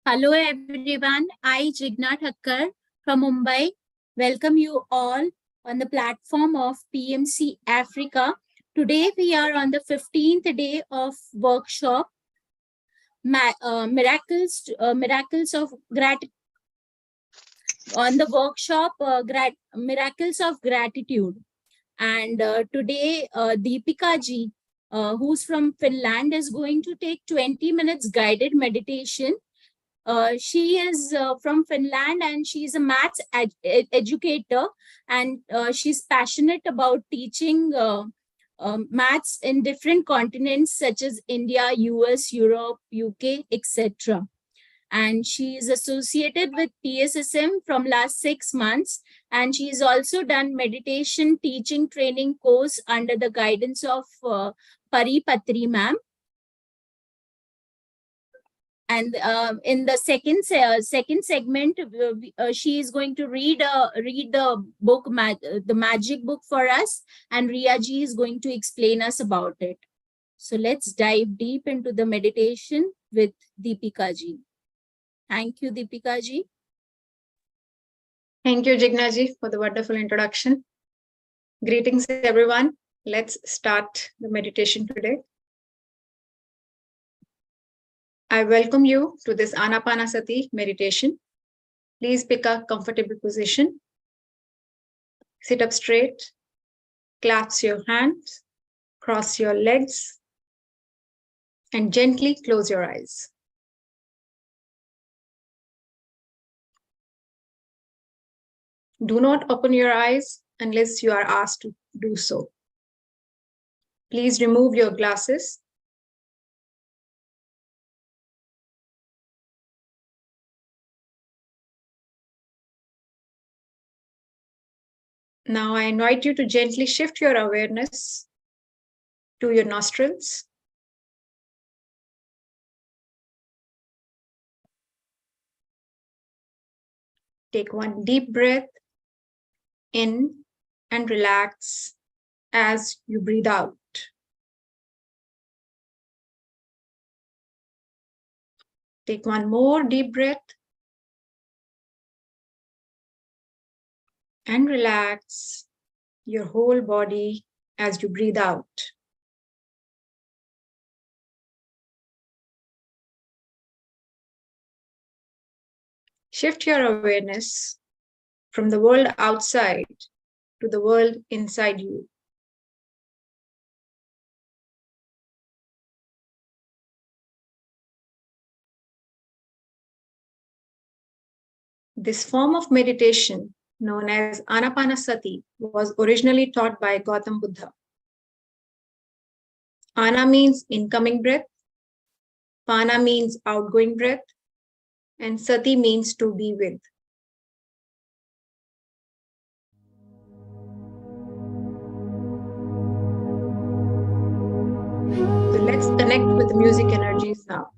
Hello everyone, I Jigna Thakkar from Mumbai welcome you all on the platform of PMC Africa. Today we are on the 15th day of workshop Miracles of Gratitude. On the workshop Miracles of Gratitude. And today Deepika ji, who's from Finland, is going to take 20 minutes guided meditation. She is from Finland and she's a maths educator, and she's passionate about teaching maths in different continents such as India, US, Europe, UK, etc. And she is associated with PSSM from last 6 months, and she's also done meditation teaching training course under the guidance of Pari Patri ma'am. And in the second segment, she is going to read the book, the magic book for us, and Riya ji is going to explain us about it. So let's dive deep into the meditation with Deepika ji. Thank you, Deepika ji. Thank you, Jigna ji, for the wonderful introduction. Greetings, everyone. Let's start the meditation today. I welcome you to this Anapanasati meditation. Please pick a comfortable position. Sit up straight, clasp your hands, cross your legs, and gently close your eyes. Do not open your eyes unless you are asked to do so. Please remove your glasses. Now I invite you to gently shift your awareness to your nostrils. Take one deep breath in and relax as you breathe out. Take one more deep breath and relax your whole body as you breathe out. Shift your awareness from the world outside to the world inside you. This form of meditation, known as Anapanasati, was originally taught by Gautam Buddha. Ana means incoming breath, Pana means outgoing breath, and Sati means to be with. So let's connect with the music energies now.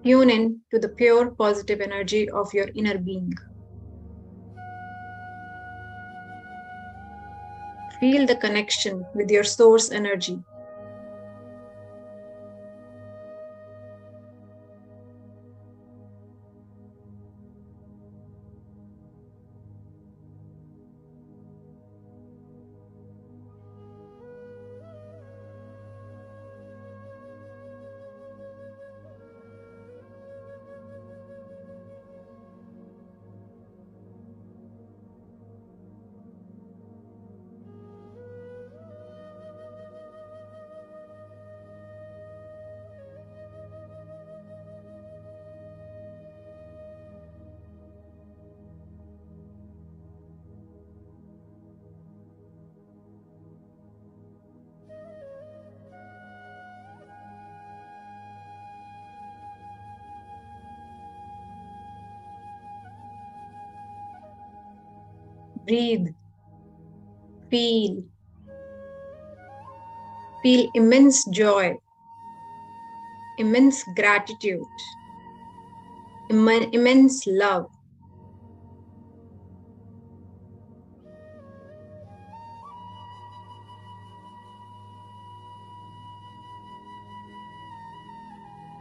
Tune in to the pure positive energy of your inner being. Feel the connection with your source energy. Breathe. Feel. Feel immense joy, immense gratitude, immense love.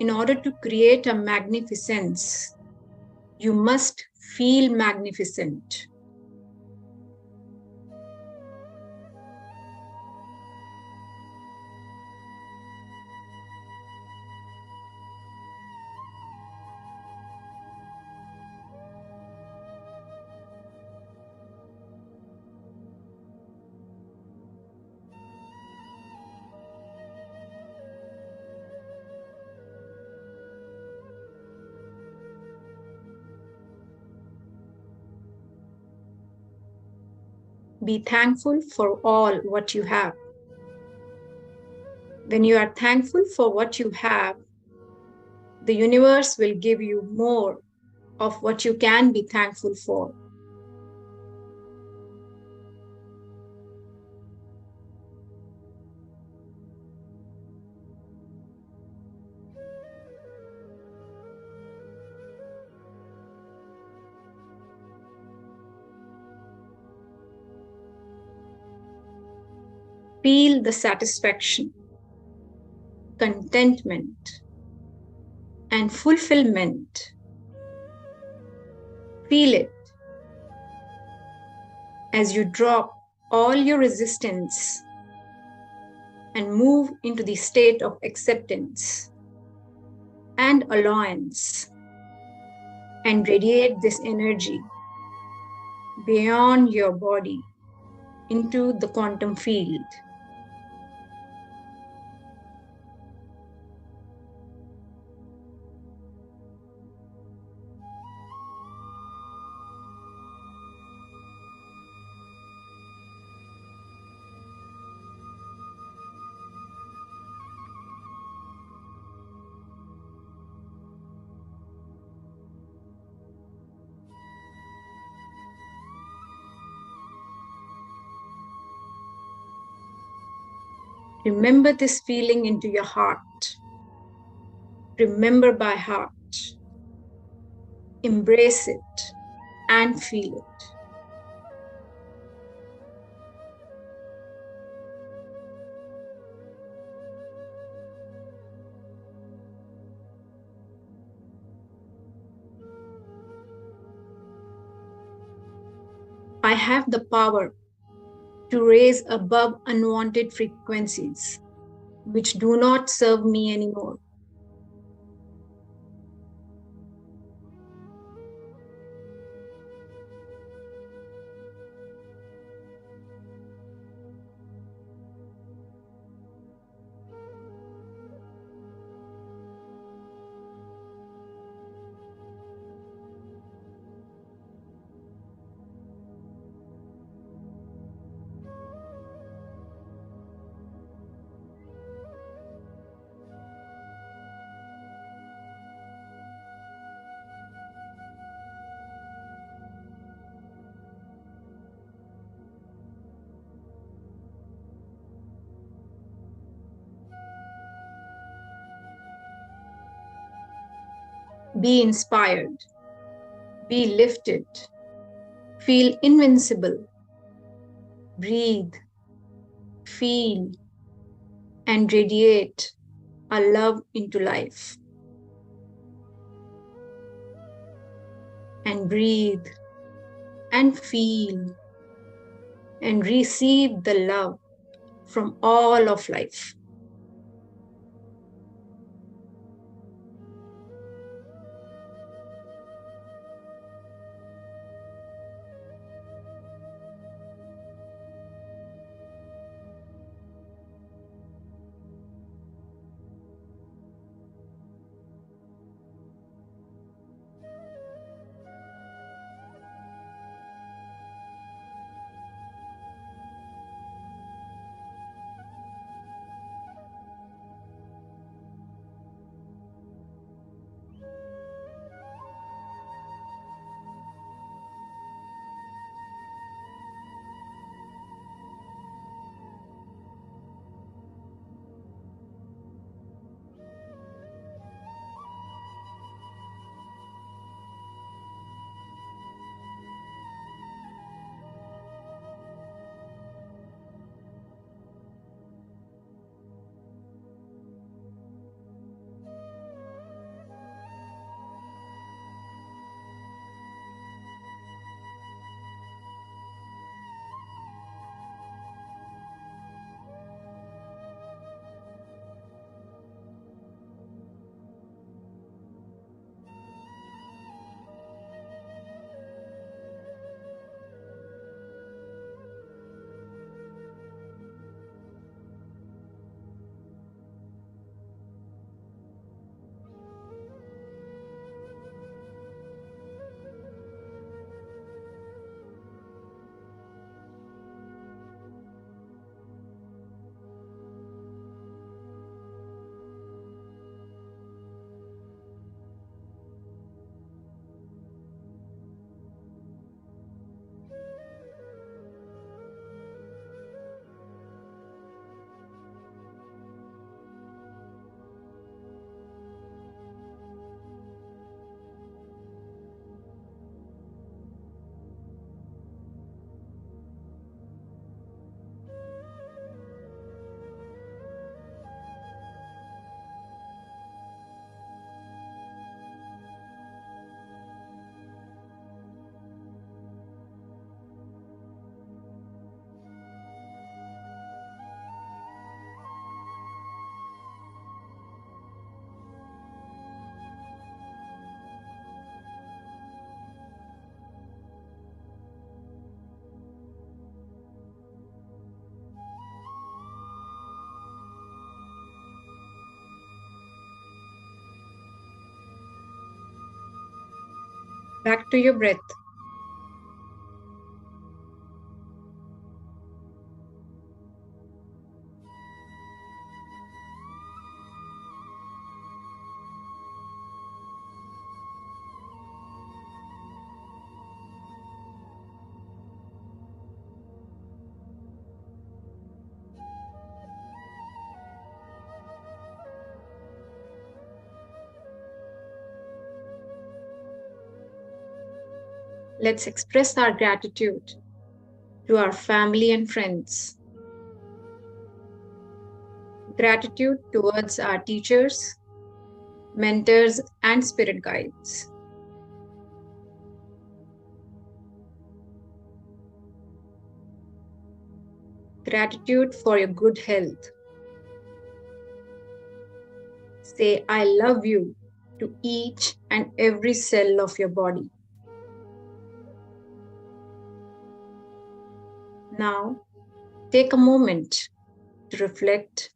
In order to create a magnificence, you must feel magnificent. Be thankful for all what you have. When you are thankful for what you have, the universe will give you more of what you can be thankful for. Feel the satisfaction, contentment, and fulfillment. Feel it as you drop all your resistance and move into the state of acceptance and allowance, and radiate this energy beyond your body into the quantum field. Remember this feeling into your heart. Remember by heart. Embrace it and feel it. I have the power to raise above unwanted frequencies which do not serve me anymore. Be inspired. Be lifted. Feel invincible. Breathe, feel, and radiate a love into life. And breathe and feel and receive the love from all of life. Back to your breath. Let's express our gratitude to our family and friends. Gratitude towards our teachers, mentors, and spirit guides. Gratitude for your good health. Say, I love you to each and every cell of your body. Now, take a moment to reflect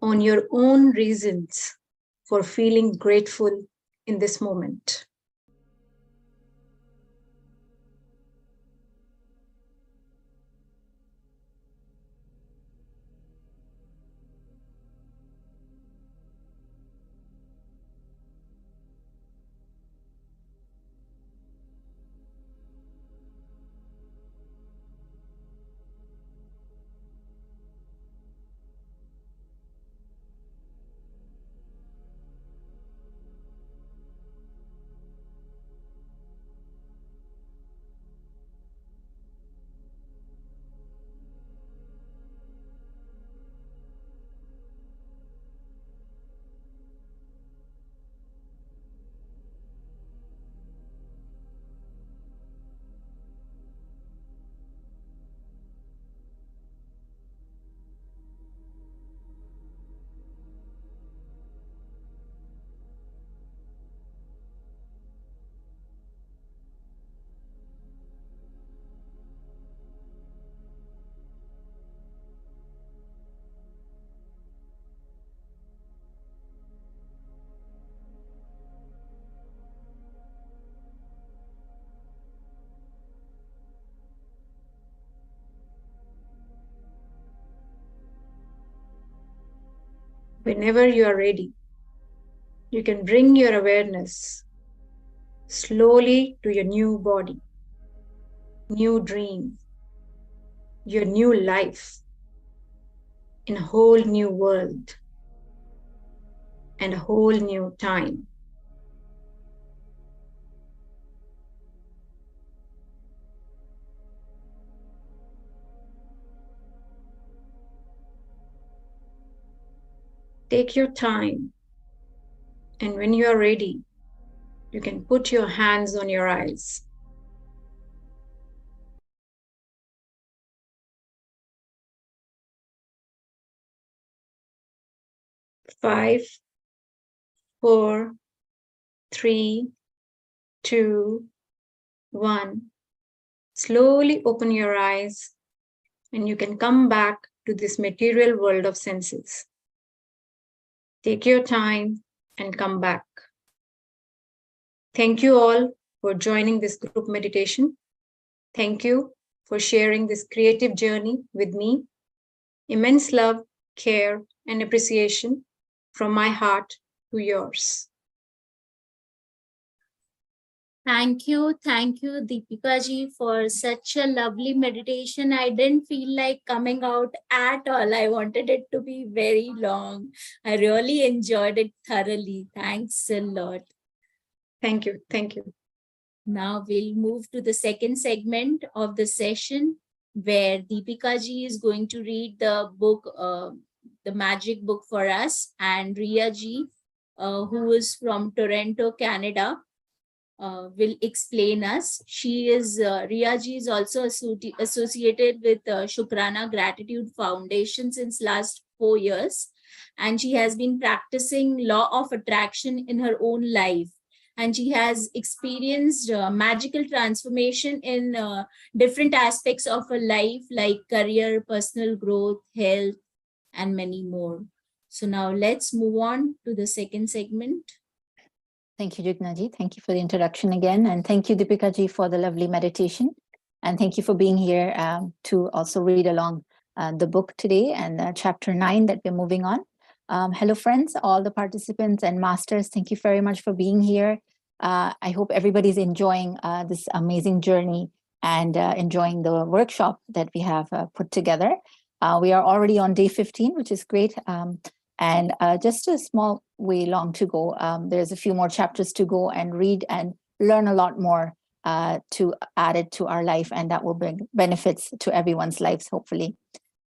on your own reasons for feeling grateful in this moment. Whenever you are ready, you can bring your awareness slowly to your new body, new dream, your new life in a whole new world and a whole new time. Take your time, and when you are ready, you can put your hands on your eyes. 5, 4, 3, 2, 1. Slowly open your eyes, and you can come back to this material world of senses. Take your time and come back. Thank you all for joining this group meditation. Thank you for sharing this creative journey with me. Immense love, care, and appreciation from my heart to yours. Thank you, Deepika ji, for such a lovely meditation. I didn't feel like coming out at all. I wanted it to be very long. I really enjoyed it thoroughly. Thanks a lot. Thank you. Thank you. Now we'll move to the second segment of the session, where Deepika ji is going to read the book, the magic book for us, and Riya ji, who is from Toronto, Canada, will explain us. She is Riya ji is also associated with Shukrana Gratitude Foundation since last 4 years, and she has been practicing law of attraction in her own life, and she has experienced magical transformation in different aspects of her life, like career, personal growth, health, and many more. So now let's move on to the second segment. Thank you, Jugnaji. Thank you for the introduction again. And thank you, Deepika ji, for the lovely meditation. And thank you for being here to also read along the book today and chapter 9 that we're moving on. Hello, friends, all the participants and masters. Thank you very much for being here. I hope everybody's enjoying this amazing journey and enjoying the workshop that we have put together. We are already on day 15, which is great. And just a small way long to go. There's a few more chapters to go and read and learn a lot more to add it to our life, and that will bring benefits to everyone's lives, hopefully.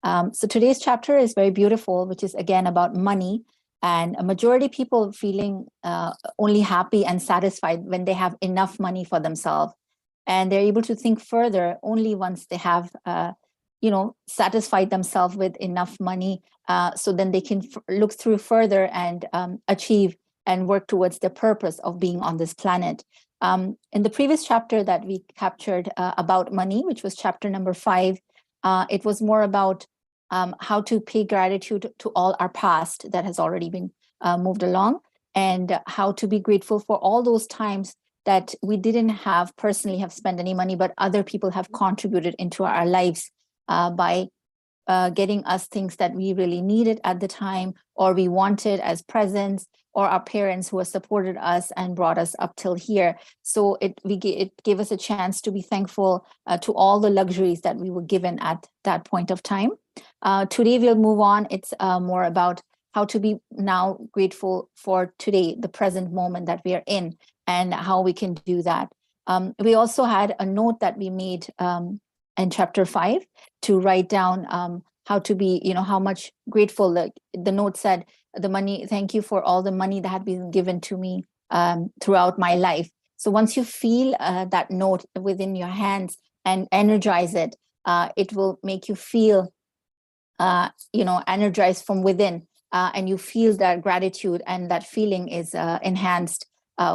So today's chapter is very beautiful, which is again about money, and a majority of people feeling only happy and satisfied when they have enough money for themselves, and they're able to think further only once they have satisfied themselves with enough money, so then they can look through further and achieve and work towards the purpose of being on this planet. In the previous chapter that we captured about money, which was chapter number 5, it was more about how to pay gratitude to all our past that has already been moved along, and how to be grateful for all those times that we didn't have personally have spent any money, but other people have contributed into our lives by getting us things that we really needed at the time, or we wanted as presents, or our parents who have supported us and brought us up till here. So it gave us a chance to be thankful to all the luxuries that we were given at that point of time. Today we'll move on. It's more about how to be now grateful for today, the present moment that we are in, and how we can do that. We also had a note that we made in chapter 5 to write down how to be, how much grateful. The note said, the money, thank you for all the money that had been given to me throughout my life. So once you feel that note within your hands and energize it, it will make you feel, energized from within, and you feel that gratitude, and that feeling is enhanced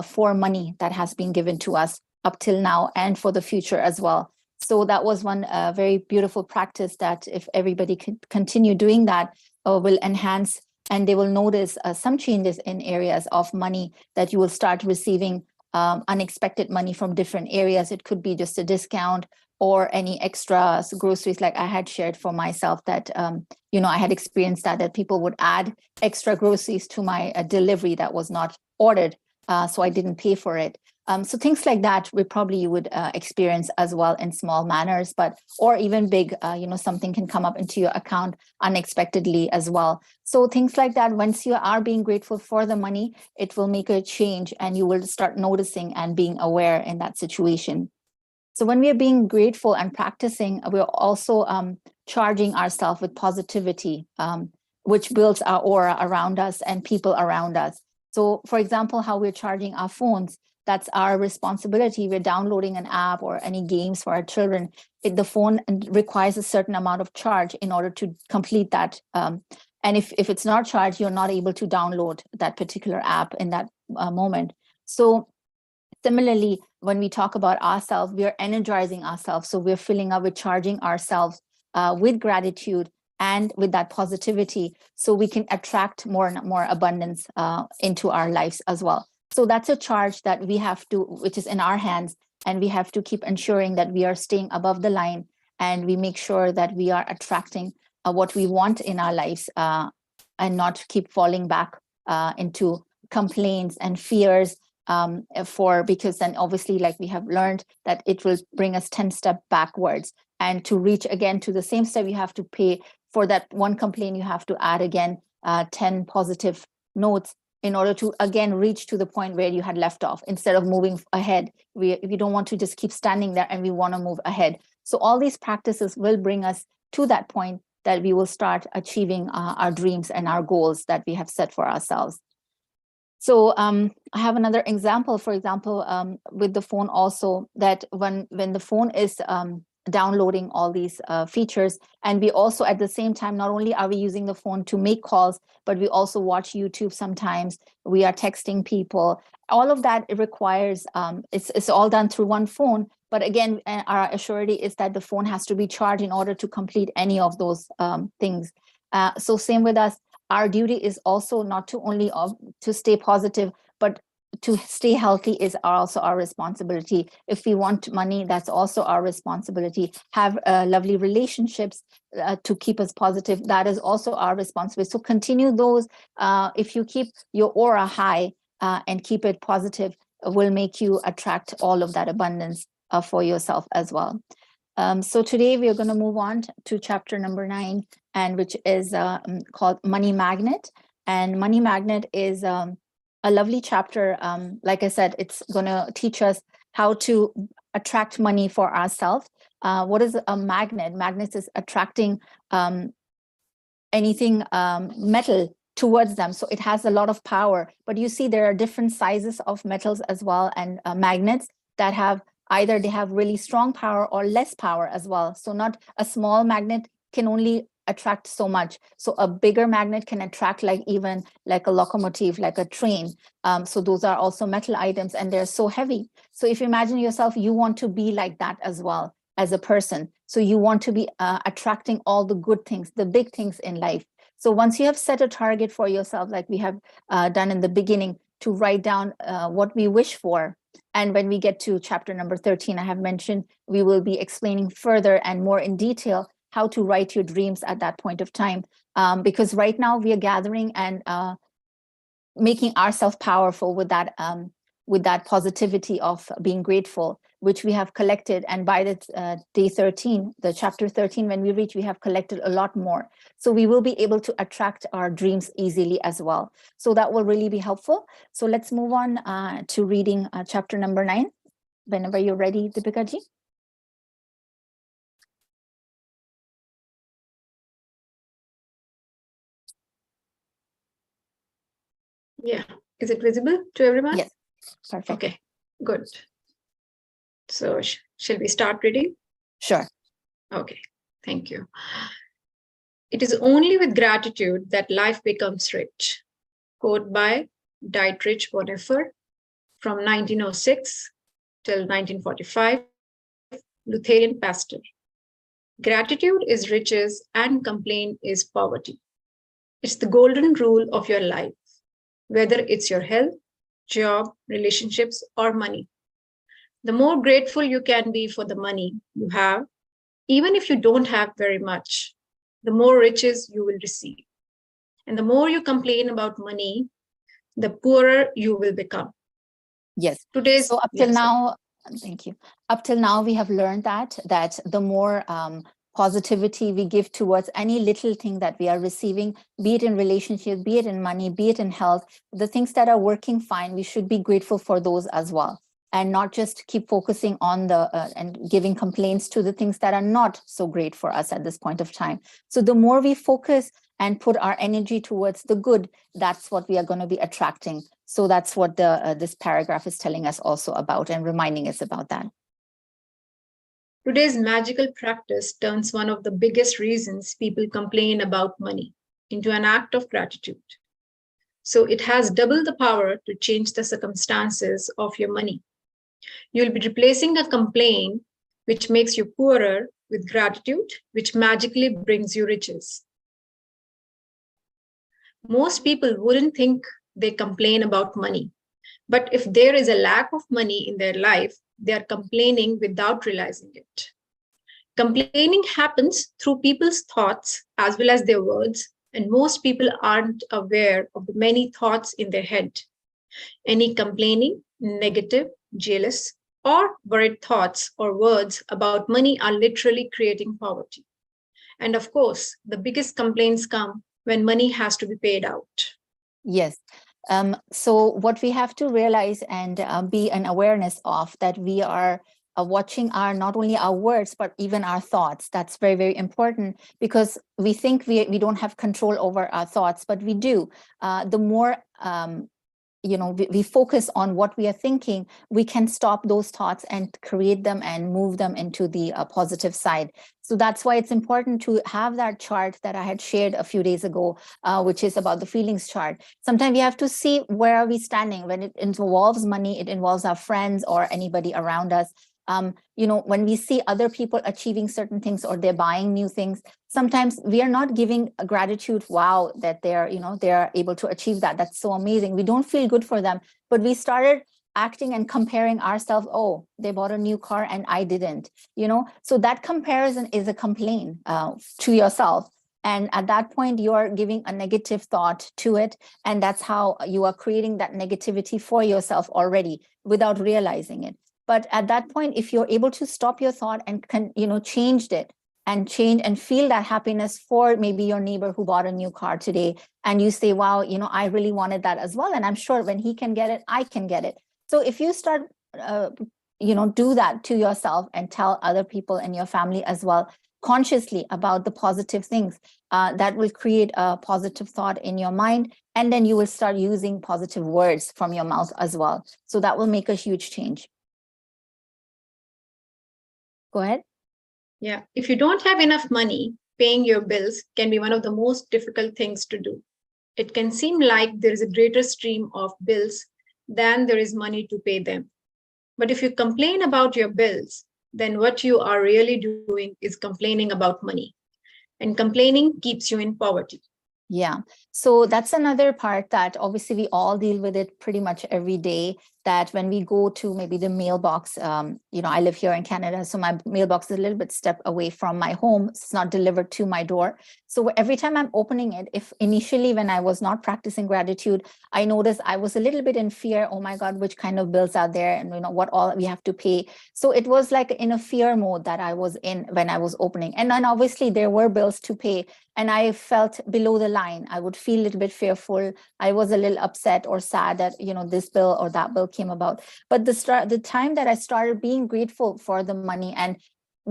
for money that has been given to us up till now and for the future as well. So that was one very beautiful practice that if everybody can continue doing that, will enhance, and they will notice some changes in areas of money, that you will start receiving unexpected money from different areas. It could be just a discount, or any extra groceries. Like I had shared for myself that, I had experienced that people would add extra groceries to my delivery that was not ordered. So I didn't pay for it. So things like that, you would experience as well in small manners, or even big, something can come up into your account unexpectedly as well. So things like that, once you are being grateful for the money, it will make a change and you will start noticing and being aware in that situation. So when we are being grateful and practicing, we're also charging ourselves with positivity, which builds our aura around us and people around us. So for example, how we're charging our phones, that's our responsibility. We're downloading an app or any games for our children. The phone requires a certain amount of charge in order to complete that. And if it's not charged, you're not able to download that particular app in that moment. So similarly, when we talk about ourselves, we are energizing ourselves. So we're filling up, we're charging ourselves with gratitude and with that positivity, so we can attract more and more abundance into our lives as well. So that's a charge that we have to, which is in our hands, and we have to keep ensuring that we are staying above the line and we make sure that we are attracting what we want in our lives and not keep falling back into complaints and fears because then obviously, like we have learned, that it will bring us 10 steps backwards. And to reach again to the same step, you have to pay for that one complaint, you have to add again 10 positive notes in order to again reach to the point where you had left off. Instead of moving ahead, we don't want to just keep standing there, and we want to move ahead. So all these practices will bring us to that point that we will start achieving our dreams and our goals that we have set for ourselves. So I have another example, for example, with the phone also, that when the phone is downloading all these features, and we also at the same time, not only are we using the phone to make calls, but we also watch YouTube sometimes, we are texting people, all of that, it requires, it's all done through one phone. But again, our assurity is that the phone has to be charged in order to complete any of those things. So same with us. Our duty is also not to only to stay positive, but to stay healthy is also our responsibility. If we want money, that's also our responsibility. Have lovely relationships to keep us positive, that is also our responsibility. So continue those. If you keep your aura high and keep it positive, will make you attract all of that abundance for yourself as well. So today we are going to move on to chapter number 9, and which is called Money Magnet. And Money Magnet is a lovely chapter. Like I said, it's going to teach us how to attract money for ourselves. What is a magnet? Magnet is attracting anything metal towards them. So it has a lot of power. But you see, there are different sizes of metals as well, and magnets that have either they have really strong power or less power as well. So not a small magnet can only attract so much. So a bigger magnet can attract even like a locomotive, like a train. So those are also metal items, and they're so heavy. So if you imagine yourself, you want to be like that as well as a person. So you want to be attracting all the good things, the big things in life. So once you have set a target for yourself, like we have done in the beginning, to write down what we wish for. And when we get to chapter number 13, I have mentioned, we will be explaining further and more in detail how to write your dreams at that point of time. Because right now we are gathering and making ourselves powerful with that positivity of being grateful, which we have collected. And by the day 13, the chapter 13, when we reach, we have collected a lot more. So we will be able to attract our dreams easily as well. So that will really be helpful. So let's move on to reading chapter number 9. Whenever you're ready, Deepika ji. Yeah. Is it visible to everyone? Yes. Perfect. Okay, good. So shall we start reading? Sure. Okay, thank you. It is only with gratitude that life becomes rich. Quote by Dietrich Bonhoeffer from 1906 till 1945, Lutheran pastor. Gratitude is riches and complaint is poverty. It's the golden rule of your life, whether it's your health, job, relationships, or money. The more grateful you can be for the money you have, even if you don't have very much, the more riches you will receive. And the more you complain about money, the poorer you will become. Yes. Today's So up till now, thank you. Up till now, we have learned that the more positivity we give towards any little thing that we are receiving, be it in relationship, be it in money, be it in health, the things that are working fine, we should be grateful for those as well. And not just keep focusing on the and giving complaints to the things that are not so great for us at this point of time. So the more we focus and put our energy towards the good, that's what we are going to be attracting. So that's what this paragraph is telling us also about and reminding us about that. Today's magical practice turns one of the biggest reasons people complain about money into an act of gratitude. So it has double the power to change the circumstances of your money. You'll be replacing a complaint which makes you poorer with gratitude, which magically brings you riches. Most people wouldn't think they complain about money, but if there is a lack of money in their life, they are complaining without realizing it. Complaining happens through people's thoughts as well as their words, and most people aren't aware of the many thoughts in their head. Any complaining, negative, jealous, or worried thoughts or words about money are literally creating poverty. And of course, the biggest complaints come when money has to be paid out. Yes. So what we have to realize and be an awareness of that we are watching our not only our words but even our thoughts. That's very, very important, because we think we don't have control over our thoughts, but we do. The more we focus on what we are thinking, we can stop those thoughts and create them and move them into the positive side. So that's why it's important to have that chart that I had shared a few days ago, which is about the feelings chart. Sometimes we have to see where are we standing when it involves money, it involves our friends or anybody around us. When we see other people achieving certain things or they're buying new things, sometimes we are not giving a gratitude, wow, that they're able to achieve that. That's so amazing. We don't feel good for them, but we started acting and comparing ourselves. Oh, they bought a new car and I didn't, so that comparison is a complaint to yourself. And at that point, you're giving a negative thought to it. And that's how you are creating that negativity for yourself already without realizing it. But at that point, if you're able to stop your thought and change it and change and feel that happiness for maybe your neighbor who bought a new car today, and you say, wow, I really wanted that as well. And I'm sure when he can get it, I can get it. So if you start, do that to yourself and tell other people in your family as well, consciously about the positive things, that will create a positive thought in your mind. And then you will start using positive words from your mouth as well. So that will make a huge change. Go ahead. Yeah. If you don't have enough money, paying your bills can be one of the most difficult things to do. It can seem like there is a greater stream of bills than there is money to pay them. But if you complain about your bills, then what you are really doing is complaining about money. And complaining keeps you in poverty. Yeah. So that's another part that obviously we all deal with it pretty much every day, that when we go to maybe the mailbox, I live here in Canada, so my mailbox is a little bit step away from my home. It's not delivered to my door. So every time I'm opening it, if initially when I was not practicing gratitude, I noticed I was a little bit in fear. Oh my God, which kind of bills are there and what all we have to pay. So it was like in a fear mode that I was in when I was opening. And then obviously there were bills to pay. And I felt below the line. I would feel a little bit fearful. I was a little upset or sad that, this bill or that bill came about. But the time that I started being grateful for the money and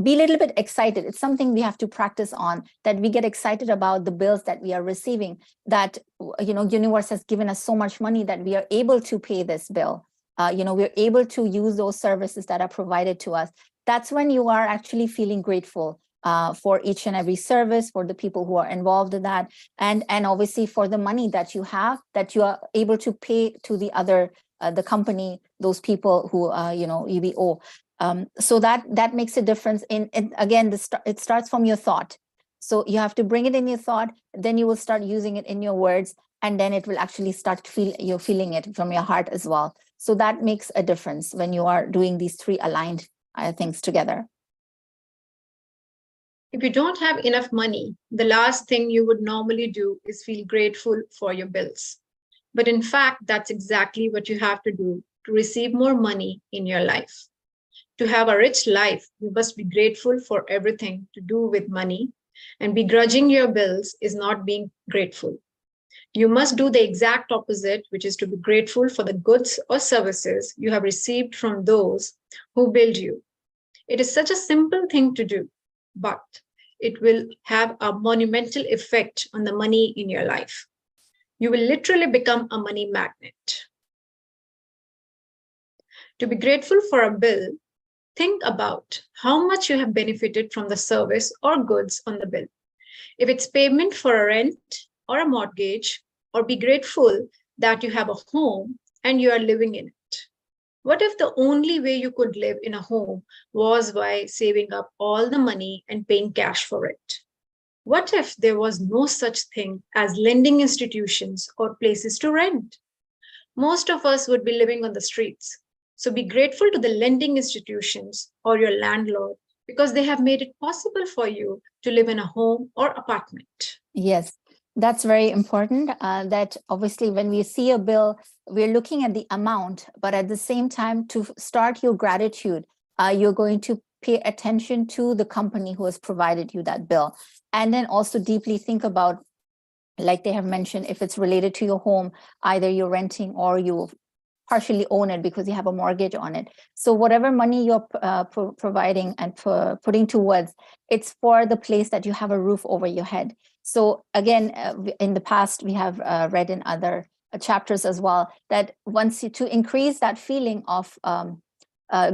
be a little bit excited, it's something we have to practice on, that we get excited about the bills that we are receiving, that, universe has given us so much money that we are able to pay this bill. We're able to use those services that are provided to us. That's when you are actually feeling grateful. For each and every service, for the people who are involved in that, and obviously for the money that you have, that you are able to pay to the other, the company, those people who, you owe. So that makes a difference in again, it starts from your thought. So you have to bring it in your thought, then you will start using it in your words, and then it will actually start you're feeling it from your heart as well. So that makes a difference when you are doing these three aligned things together. If you don't have enough money, the last thing you would normally do is feel grateful for your bills. But in fact, that's exactly what you have to do to receive more money in your life. To have a rich life, you must be grateful for everything to do with money, and begrudging your bills is not being grateful. You must do the exact opposite, which is to be grateful for the goods or services you have received from those who build you. It is such a simple thing to do, but it will have a monumental effect on the money in your life. You will literally become a money magnet. To be grateful for a bill, think about how much you have benefited from the service or goods on the bill. If it's payment for a rent or a mortgage, or be grateful that you have a home and you are living in it. What if the only way you could live in a home was by saving up all the money and paying cash for it? What if there was no such thing as lending institutions or places to rent? Most of us would be living on the streets. So be grateful to the lending institutions or your landlord because they have made it possible for you to live in a home or apartment. Yes, that's very important. That obviously when we see a bill, we're looking at the amount, but at the same time, to start your gratitude, you're going to pay attention to the company who has provided you that bill. And then also deeply think about, like they have mentioned, if it's related to your home, either you're renting or you partially own it because you have a mortgage on it. So whatever money you're providing and putting towards, it's for the place that you have a roof over your head. So again, in the past, we have read in other chapters as well, that once to increase that feeling of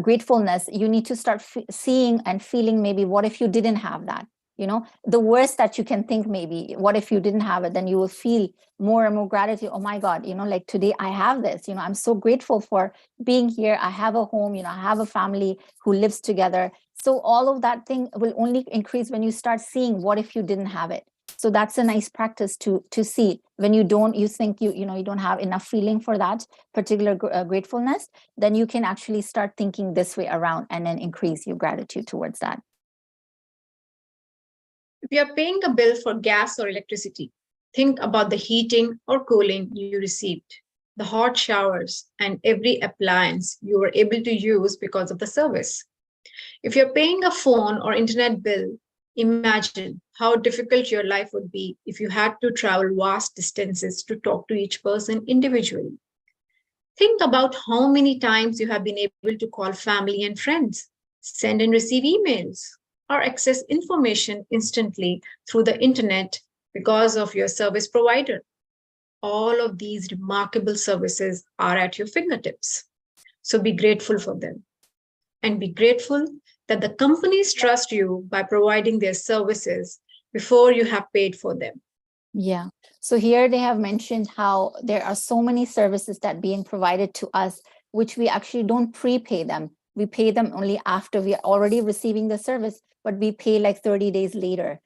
gratefulness, you need to start seeing and feeling maybe what if you didn't have that? You know, the worst that you can think, maybe what if you didn't have it? Then you will feel more and more gratitude. Oh my God, you know, like today I have this, you know, I'm so grateful for being here. I have a home, you know, I have a family who lives together. So all of that thing will only increase when you start seeing what if you didn't have it. So that's a nice practice to see. When you think you know you don't have enough feeling for that particular gratefulness, then you can actually start thinking this way around and then increase your gratitude towards that. If you are paying a bill for gas or electricity, think about the heating or cooling you received, the hot showers, and every appliance you were able to use because of the service. If you're paying a phone or internet bill, imagine how difficult your life would be if you had to travel vast distances to talk to each person individually. Think about how many times you have been able to call family and friends, send and receive emails, or access information instantly through the internet because of your service provider. All of these remarkable services are at your fingertips. So be grateful for them. And be grateful that the companies trust you by providing their services before you have paid for them. Yeah. So here they have mentioned how there are so many services that being provided to us, which we actually don't prepay them. We pay them only after we are already receiving the service, but we pay like 30 days later.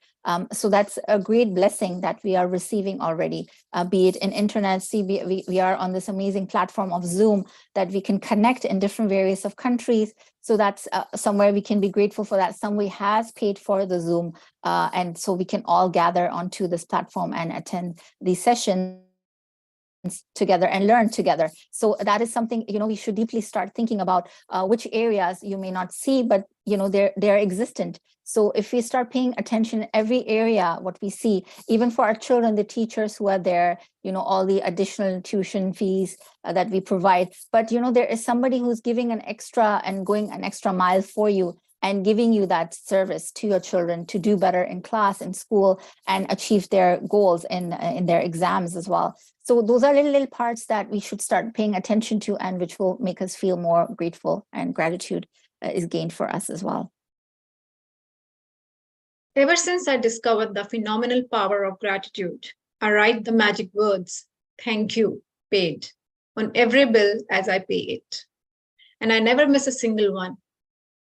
So that's a great blessing that we are receiving already, be it in internet. See, we are on this amazing platform of Zoom that we can connect in different various of countries. So that's somewhere we can be grateful for that. Somebody has paid for the Zoom, and so we can all gather onto this platform and attend these sessions together and learn together. So that is something, you know, we should deeply start thinking about which areas you may not see, but you know, they're existent. So if we start paying attention every area, what we see, even for our children, the teachers who are there, you know, all the additional tuition fees that we provide, but you know, there is somebody who's giving an extra and going an extra mile for you and giving you that service to your children to do better in class, in school, and achieve their goals in their exams as well. So those are little parts that we should start paying attention to, and which will make us feel more grateful, and gratitude is gained for us as well. Ever since I discovered the phenomenal power of gratitude, I write the magic words, "Thank you, paid," on every bill as I pay it. And I never miss a single one.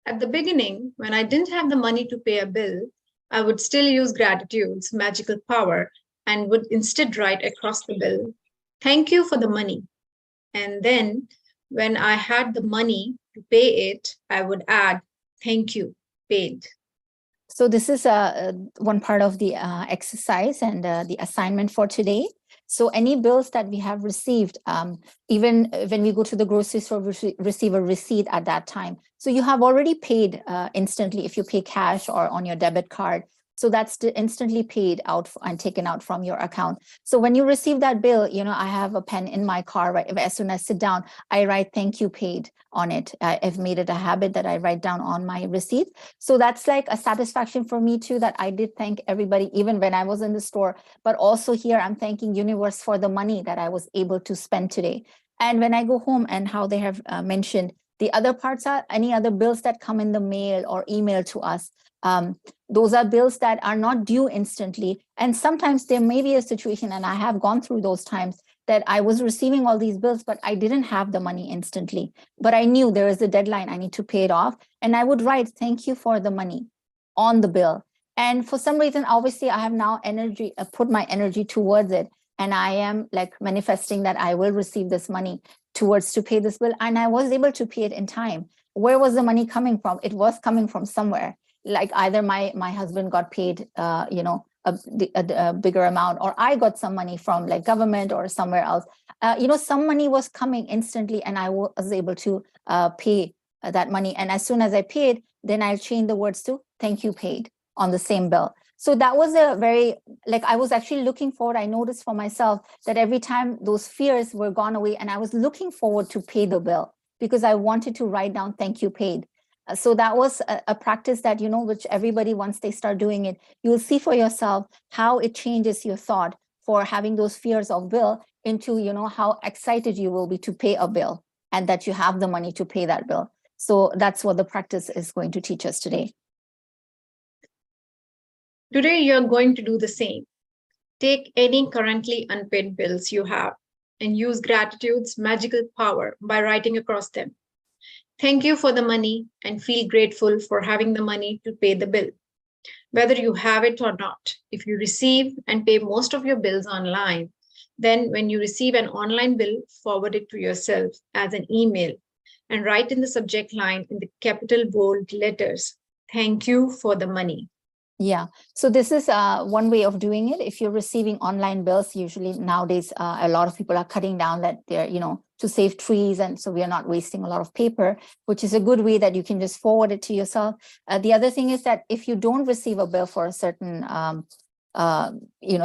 At the beginning, when I didn't have the money to pay a bill, I would still use gratitude's magical power and would instead write across the bill, "Thank you for the money." And then When I had the money to pay it, I would add, thank you, paid. So this is one part of the exercise and the assignment for today. So any bills that we have received, even when we go to the grocery store, we receive a receipt at that time. So you have already paid instantly if you pay cash or on your debit card. So that's instantly paid out and taken out from your account. So when you receive that bill, I have a pen in my car, right? As soon as I sit down, I write thank you paid on it. I've made it a habit that I write down on my receipt. So that's like a satisfaction for me too, that I did thank everybody, even when I was in the store, but also here I'm thanking universe for the money that I was able to spend today. And when I go home, and how they have mentioned, the other parts are any other bills that come in the mail or email to us. Those are bills that are not due instantly. And sometimes there may be a situation, and I have gone through those times, that I was receiving all these bills, but I didn't have the money instantly. But I knew there is a deadline, I need to pay it off. And I would write, thank you for the money on the bill. And for some reason, obviously, I have now put my energy towards it. And I am like manifesting that I will receive this money towards to pay this bill. And I was able to pay it in time. Where was the money coming from? It was coming from somewhere. Like either my husband got paid, a bigger amount, or I got some money from like government or somewhere else. Some money was coming instantly, and I was able to pay that money. And as soon as I paid, then I'll change the words to thank you paid on the same bill. So that was a very, like, I was actually looking forward. I noticed for myself that every time those fears were gone away, and I was looking forward to pay the bill because I wanted to write down thank you paid. So that was a practice that, which everybody, once they start doing it, you'll see for yourself how it changes your thought for having those fears of bill into, how excited you will be to pay a bill and that you have the money to pay that bill. So that's what the practice is going to teach us today. Today, you're going to do the same. Take any currently unpaid bills you have and use gratitude's magical power by writing across them. Thank you for the money and feel grateful for having the money to pay the bill. Whether you have it or not, if you receive and pay most of your bills online, then when you receive an online bill, forward it to yourself as an email and write in the subject line in the capital bold letters, thank you for the money. Yeah. So this is one way of doing it. If you're receiving online bills, usually nowadays, a lot of people are cutting down that they're, to save trees. And so we are not wasting a lot of paper, which is a good way that you can just forward it to yourself. The other thing is that if you don't receive a bill for a certain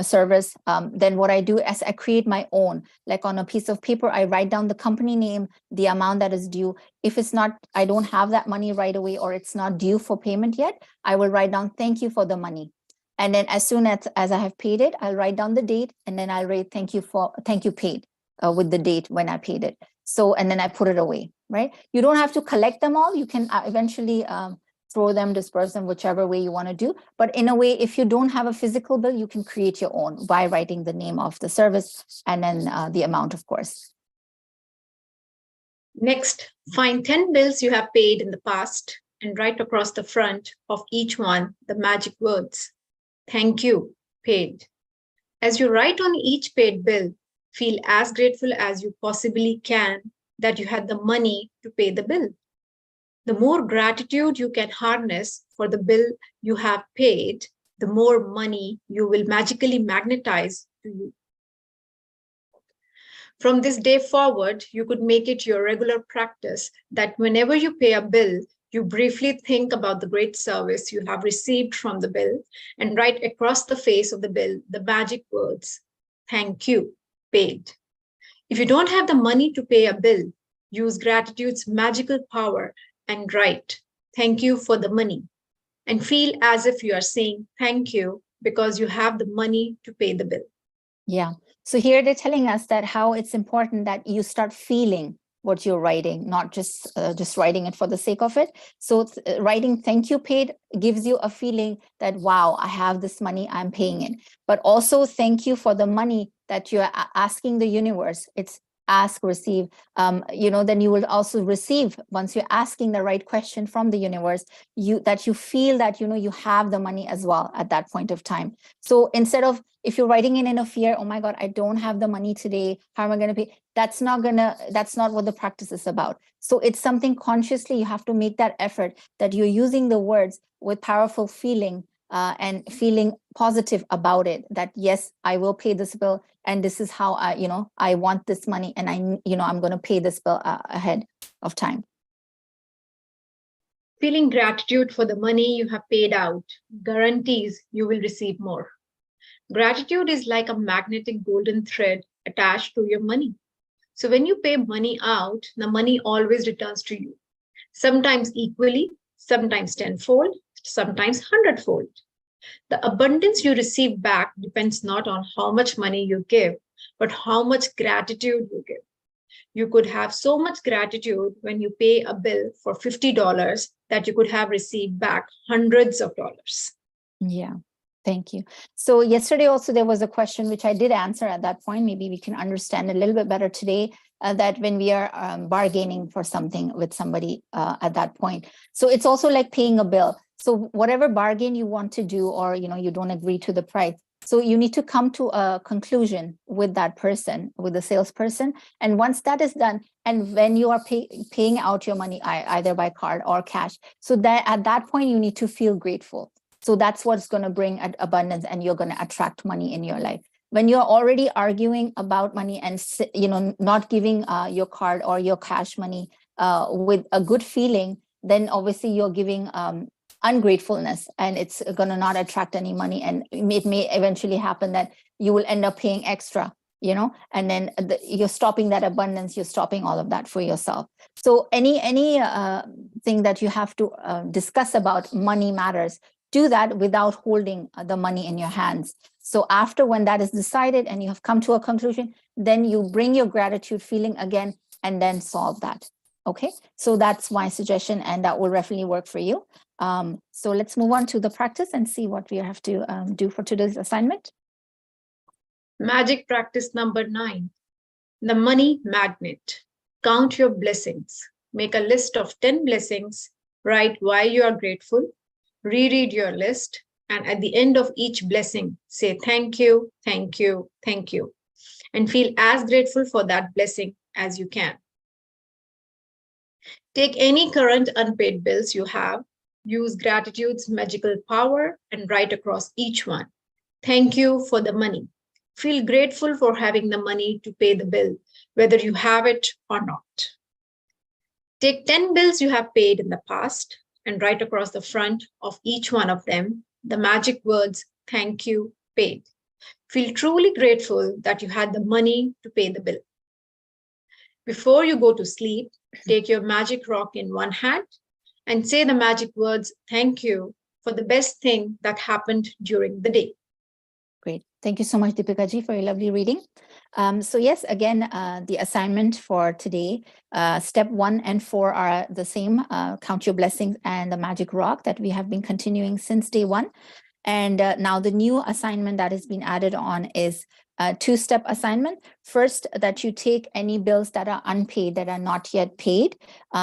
service, then what I do is I create my own, like on a piece of paper, I write down the company name, the amount that is due. If it's not, I don't have that money right away, or it's not due for payment yet, I will write down, thank you for the money. And then as soon as I have paid it, I'll write down the date, and then I'll write thank you paid with the date when I paid it. So, and then I put it away, right? You don't have to collect them all. You can eventually throw them, disperse them, whichever way you want to do. But in a way, if you don't have a physical bill, you can create your own by writing the name of the service and then the amount, of course. Next, find 10 bills you have paid in the past and write across the front of each one the magic words, thank you, paid. As you write on each paid bill, feel as grateful as you possibly can that you had the money to pay the bill. The more gratitude you can harness for the bill you have paid, the more money you will magically magnetize to you. From this day forward, you could make it your regular practice that whenever you pay a bill, you briefly think about the great service you have received from the bill and write across the face of the bill the magic words, thank you, paid. If you don't have the money to pay a bill, use gratitude's magical power and write, thank you for the money, and feel as if you are saying thank you because you have the money to pay the bill. Yeah. So here they're telling us that how it's important that you start feeling what you're writing, not just writing it for the sake of it. So writing thank you paid gives you a feeling that, wow, I have this money, I'm paying it. But also thank you for the money that you're asking the universe. It's ask, receive, then you will also receive, once you're asking the right question from the universe, that you feel that, you have the money as well at that point of time. So instead of, if you're writing in a fear, oh my God, I don't have the money today, how am I going to pay? That's not what the practice is about. So it's something consciously you have to make that effort, that you're using the words with powerful feeling, and feeling positive about it, that yes, I will pay this bill, and this is how I want this money, and I'm going to pay this bill ahead of time. Feeling gratitude for the money you have paid out guarantees you will receive more. Gratitude is like a magnetic golden thread attached to your money. So when you pay money out, the money always returns to you, sometimes equally, sometimes tenfold, sometimes hundredfold. The abundance you receive back depends not on how much money you give, but how much gratitude you give. You could have so much gratitude when you pay a bill for $50 that you could have received back hundreds of dollars. Yeah. Thank you. So yesterday also there was a question which I did answer at that point. Maybe we can understand a little bit better today, that when we are bargaining for something with somebody at that point. So it's also like paying a bill. So whatever bargain you want to do, or you don't agree to the price, so you need to come to a conclusion with that person, with the salesperson. And once that is done, and when you are paying out your money either by card or cash, so that at that point you need to feel grateful. So that's what's going to bring abundance, and you're going to attract money in your life. When you're already arguing about money and not giving your card or your cash money with a good feeling, then obviously you're giving ungratefulness, and it's going to not attract any money. And it may eventually happen that you will end up paying extra, and then you're stopping that abundance, you're stopping all of that for yourself. So any thing that you have to discuss about money matters, do that without holding the money in your hands. So after, when that is decided and you have come to a conclusion, then you bring your gratitude feeling again and then solve that. Okay, so that's my suggestion, and that will definitely work for you. So let's move on to the practice and see what we have to do for today's assignment. Magic practice number 9, the money magnet. Count your blessings. Make a list of 10 blessings. Write why you are grateful. Reread your list, and at the end of each blessing, say thank you, thank you, thank you, and feel as grateful for that blessing as you can. Take any current unpaid bills you have, use gratitude's magical power, and write across each one, thank you for the money. Feel grateful for having the money to pay the bill, whether you have it or not. Take 10 bills you have paid in the past, and write across the front of each one of them the magic words, thank you, paid. Feel truly grateful that you had the money to pay the bill. Before you go to sleep, take your magic rock in one hand and say the magic words, thank you, for the best thing that happened during the day. Great. Thank you so much, Deepika ji, for your lovely reading. So yes, again, the assignment for today, step 1 and 4 are the same, count your blessings and the magic rock that we have been continuing since day 1. And now the new assignment that has been added on is a 2-step assignment. First, that you take any bills that are unpaid, that are not yet paid.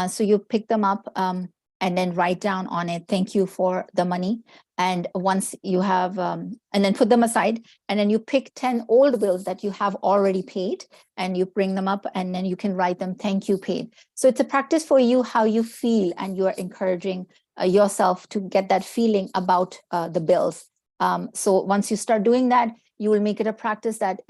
So you pick them up and then write down on it, thank you for the money. And once you have, and then put them aside, and then you pick 10 old bills that you have already paid, and you bring them up, and then you can write them, thank you, paid. So it's a practice for you, how you feel, and you are encouraging yourself to get that feeling about the bills. So once you start doing that, you will make it a practice that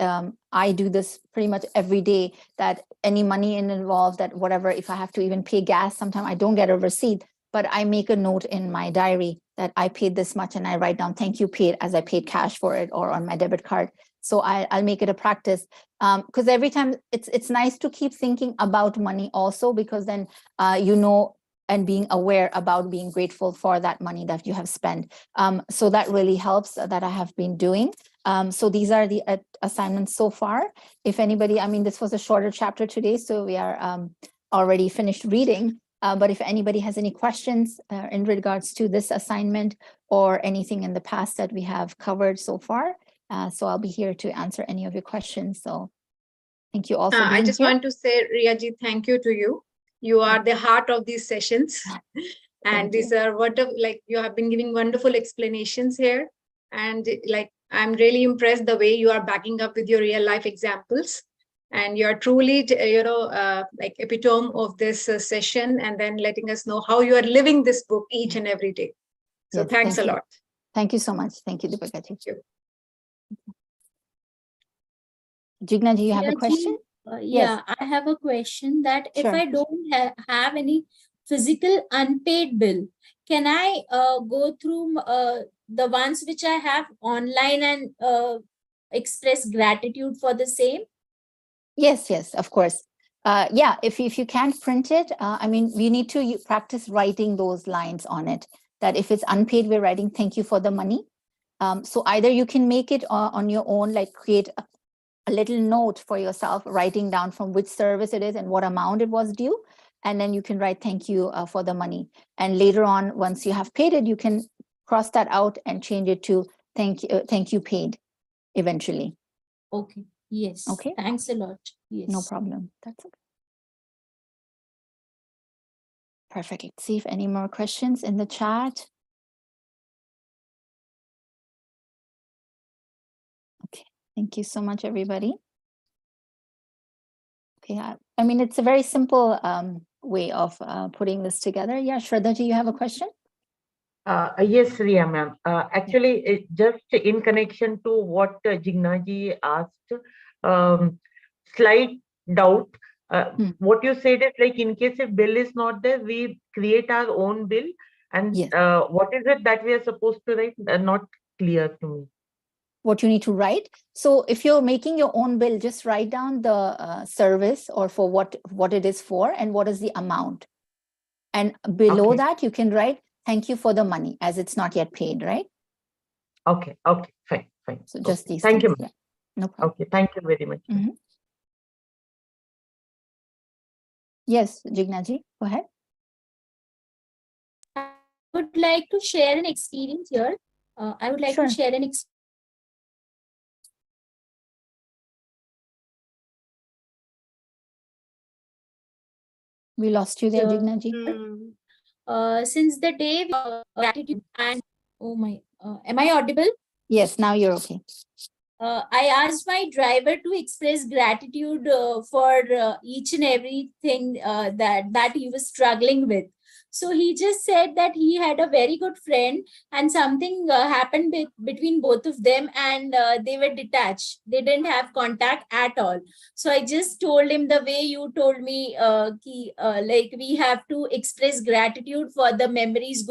I do this pretty much every day, that any money involved, that whatever, if I have to even pay gas, sometimes I don't get a receipt, but I make a note in my diary that I paid this much, and I write down thank you, paid, as I paid cash for it or on my debit card. So I'll make it a practice, because every time it's nice to keep thinking about money also, because then and being aware about being grateful for that money that you have spent. So that really helps, that I have been doing. So these are the assignments so far. If anybody, this was a shorter chapter today, so we are already finished reading. But if anybody has any questions in regards to this assignment or anything in the past that we have covered so far, so I'll be here to answer any of your questions. So Thank you all for being I just here. want to say, Riyaji, thank you to you. You are the heart of these sessions. And these are wonderful, like you have been giving wonderful explanations here. And like, I'm really impressed the way you are backing up with your real life examples. And you're truly, like epitome of this session, and then letting us know how you are living this book each and every day. So Yes, thanks thank a you. lot. Thank you so much. Thank you, Deepika ji. Thank you. Jigna ji, you have a Ji, question? yeah, I have a question that if Sure. I don't have any physical unpaid bill, can I go through the ones which I have online and express gratitude for the same? Yes, yes, of course. Yeah, if you can't print it, I mean, we need to practice writing those lines on it. That if it's unpaid, we're writing thank you for the money. So either you can make it on your own, like create a little note for yourself, writing down from which service it is and what amount it was due. And then you can write thank you for the money. And later on, once you have paid it, you can cross that out and change it to thank you paid eventually. Okay. Yes. Okay. Thanks a lot. Yes. No problem. That's okay. Perfect. Let's see if any more questions in the chat. Okay. Thank you so much, everybody. Okay. I mean, it's a very simple way of putting this together. Yeah, Shraddha ji, you have a question? Yes, Riya ma'am. Actually, just in connection to what Jigna ji asked, slight doubt. What you said is like, in case if bill is not there, we create our own bill. And Yes. what is it that we are supposed to write? Not clear to me. What you need to write. So if you're making your own bill, just write down the service or for what it is for and what is the amount. And below that, you can write thank you for the money, as it's not yet paid, right? Okay, fine. So just these Thank things. you. Yeah. No problem. Okay, thank you very much. Yes, Jigna ji, go ahead. I would like to share an experience here. I would like to share an experience. We lost you there, Jigna ji. Since the day gratitude and am I audible? Yes, now you're okay. I asked my driver to express gratitude for each and everything that he was struggling with. So he just said that he had a very good friend and something happened between both of them, and they were detached. They didn't have contact at all. So I just told him the way you told me, like we have to express gratitude for the memories,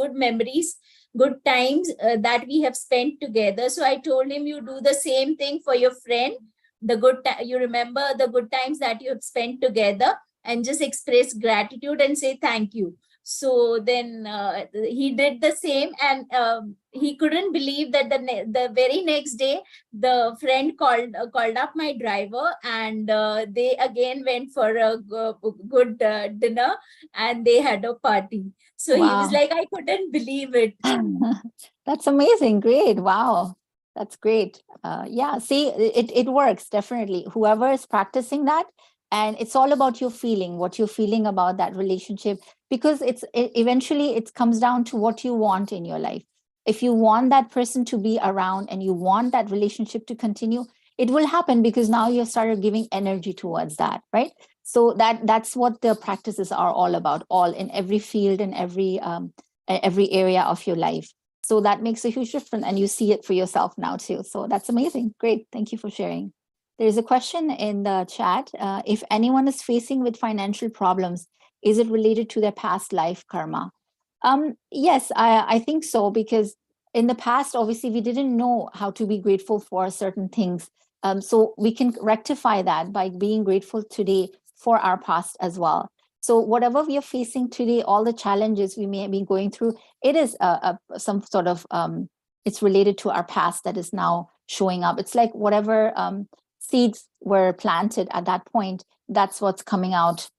good times that we have spent together. So I told him, you do the same thing for your friend. You remember the good times that you have spent together and just express gratitude and say thank you. So then he did the same, and he couldn't believe that the very next day the friend called up my driver, and they again went for a good dinner, and they had a party. So he was like, I couldn't believe it. That's amazing. Great. Wow. That's great. Yeah, see, it works, definitely. Whoever is practicing that, and it's all about your feeling, what you're feeling about that relationship, because eventually it comes down to what you want in your life. If you want that person to be around and you want that relationship to continue, it will happen because now you started giving energy towards that, right? So that's what the practices are all about, all in every field and every area of your life. So that makes a huge difference, and you see it for yourself now too. So that's amazing. Great. Thank you for sharing. There's a question in the chat. If anyone is facing with financial problems, is it related to their past life karma? Yes, I think so, because in the past, obviously, we didn't know how to be grateful for certain things. So we can rectify that by being grateful today for our past as well. So whatever we are facing today, all the challenges we may be going through, it is some sort of, it's related to our past that is now showing up. It's like whatever seeds were planted at that point, that's what's coming out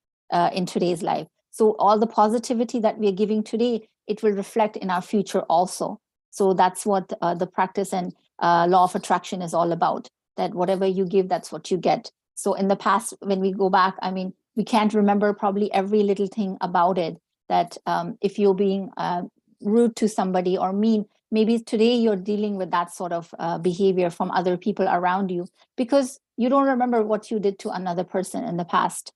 in today's life. So all the positivity that we are giving today, it will reflect in our future also. So that's what the practice and law of attraction is all about, that whatever you give, that's what you get. So in the past, when we go back, I mean, we can't remember probably every little thing about it, that if you're being rude to somebody or mean, maybe today you're dealing with that sort of behavior from other people around you because you don't remember what you did to another person in the past.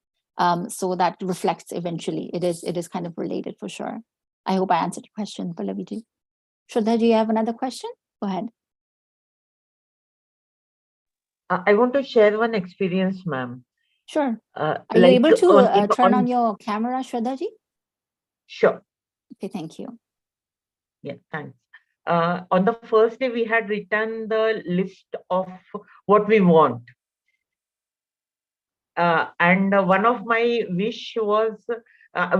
So that reflects eventually. It is kind of related for sure. I hope I answered your question, Pallavi. Shraddha, do you have another question? Go ahead. I want to share one experience, ma'am. Sure. Are you able to turn on your camera, Shraddha ji? Sure. Okay, thank you. Yeah, thanks. On the first day, we had written the list of what we want. And one of my wish was,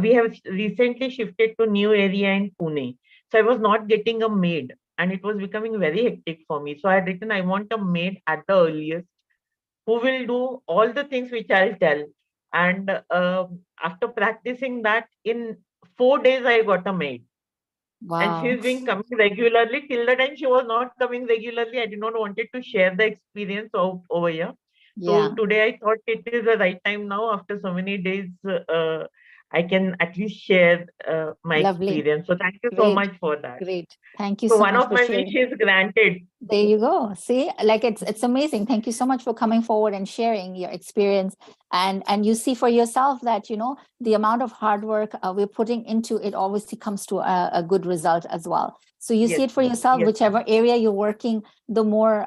we have recently shifted to new area in Pune. So I was not getting a maid and it was becoming very hectic for me. So I had written, I want a maid at the earliest who will do all the things which I'll tell. And after practicing that, in 4 days, I got a maid. Wow. And she's been coming regularly. Till the time she was not coming regularly, I did not wanted to share the experience over here. Yeah. So today I thought it is the right time now. After so many days, I can at least share my Lovely. experience. So thank you so Great. much for that. Great. Thank you So so one much of for my sharing. wishes granted. There you go. See, like it's amazing. Thank you so much for coming forward and sharing your experience. And you see for yourself that, you know, the amount of hard work we're putting into it obviously comes to a good result as well. So you see it for yourself, whichever area you're working, the more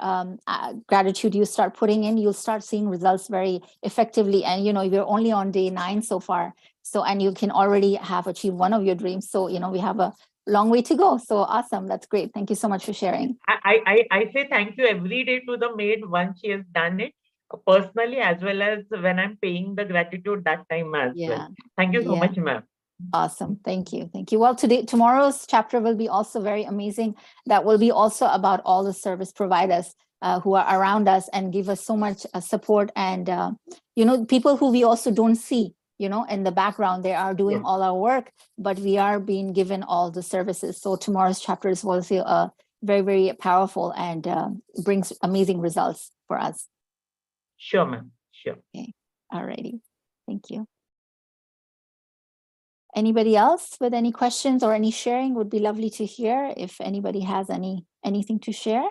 gratitude you start putting in, you'll start seeing results very effectively. And, you know, we're only on day 9 so far. So, and you can already have achieved one of your dreams. So, you know, we have a long way to go. So awesome. That's great. Thank you so much for sharing. I say thank you every day to the maid once she has done it personally, as well as when I'm paying the gratitude that time as well. Thank you so much, ma'am. Awesome. Thank you. Thank you. Well, tomorrow's chapter will be also very amazing. That will be also about all the service providers who are around us and give us so much support and, you know, people who we also don't see, you know, in the background, they are doing all our work, but we are being given all the services. So tomorrow's chapter is also very, very powerful and brings amazing results for us. Sure, ma'am. Sure. Okay. All righty. Thank you. Anybody else with any questions or any sharing would be lovely to hear. If anybody has anything to share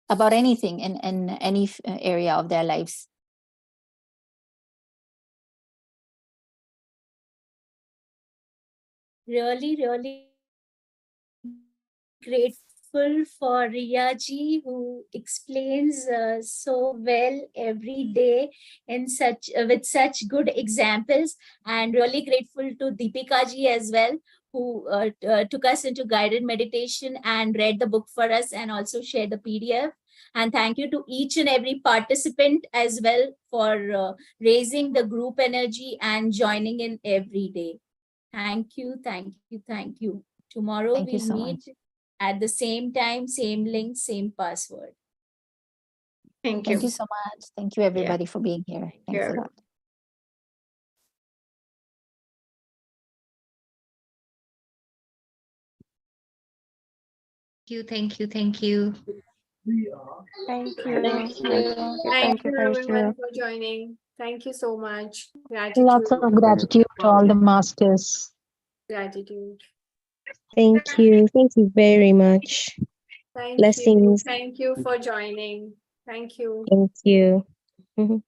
about anything in any area of their lives. Really, really grateful for Riya ji, who explains so well every day in such with such good examples, and really grateful to Deepika ji as well, who took us into guided meditation and read the book for us and also shared the PDF. And thank you to each and every participant as well for raising the group energy and joining in every day. Thank you, thank you, thank you. Tomorrow Thank you we'll so meet much. at the same time, same link, same password. Thank you. Thank you so much. Thank you, everybody, for being here. Thanks a lot. Thank you. Thank you. Thank you. Thank you everyone for joining. Thank you so much. Gratitude. Lots of gratitude to all the masters. Gratitude. Thank you. Thank you very much. Thank Blessings. you. Thank you for joining. Thank you. Thank you. Mhm.